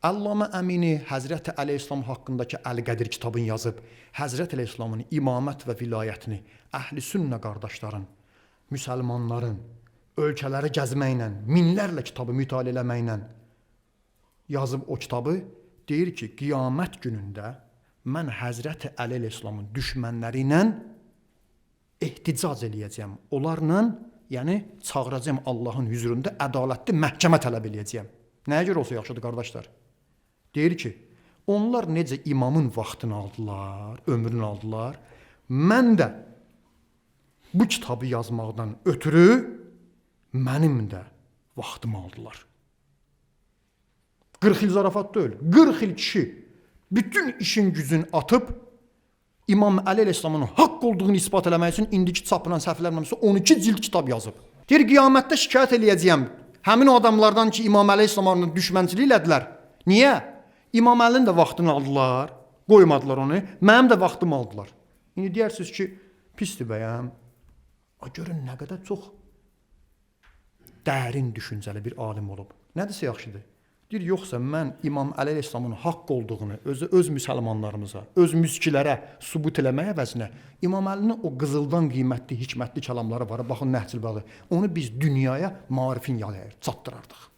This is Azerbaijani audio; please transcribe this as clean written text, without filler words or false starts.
Allama Əmini Həzrəti Əleyhisselam haqqındakı Əl-Qədir kitabını yazıb, Həzrət Əleyhisselamın imamət və vilayətini əhl-i sünnə qardaşların, müsəlmanların ölkələri gəzməklə, minlərlə kitabı mütaliə eləməklə yazıb o kitabı, deyir ki, qiyamət günündə mən Həzrəti Əli Əleyhisselamın düşmənləri ilə ehticac eləyəcəm. Onlarla, yəni çağıracam Allahın hüzurunda ədalətli məhkəmə tələb eləyəcəm. Nəyə görə olsa yaxşıdır, qardaşlar? Deyir ki, onlar necə imamın vaxtını aldılar, ömrünü aldılar, mən də bu kitabı yazmaqdan ötürü mənim də vaxtımı aldılar. 40 il zarafat deyil, 40 il kişi bütün işin gücünü atıb İmam Əli Əleyhisselamın haqq olduğunu ispat eləmək üçün indiki çapılan səhvlərlə 12 cild kitab yazıb. Deyir, qiyamətdə şikayət eləyəcəyəm həmin o adamlardan ki, İmam Əli Əleyhisselamın düşmənçiliyi elədilər. Niyə? İmam Əlinin də vaxtını aldılar, qoymadılar onu, mənim də vaxtımı aldılar. İndi deyirsiniz ki, pisdir bəyəm. Görün nə qədər çox dərin düşüncəli bir alim olub. Nədirsə yaxşıdır. Deyir, yoxsa mən İmam Əli Əleyhisselamın haqq olduğunu öz müsəlmanlarımıza, öz müskilərə sübut eləmək əvəzinə İmam Əlinin o qızıldan qiymətli, hikmətli kəlamları var. Baxın, Nəhcül Bəlağa. Onu biz dünyaya maarifin yayır, çatdırardıq.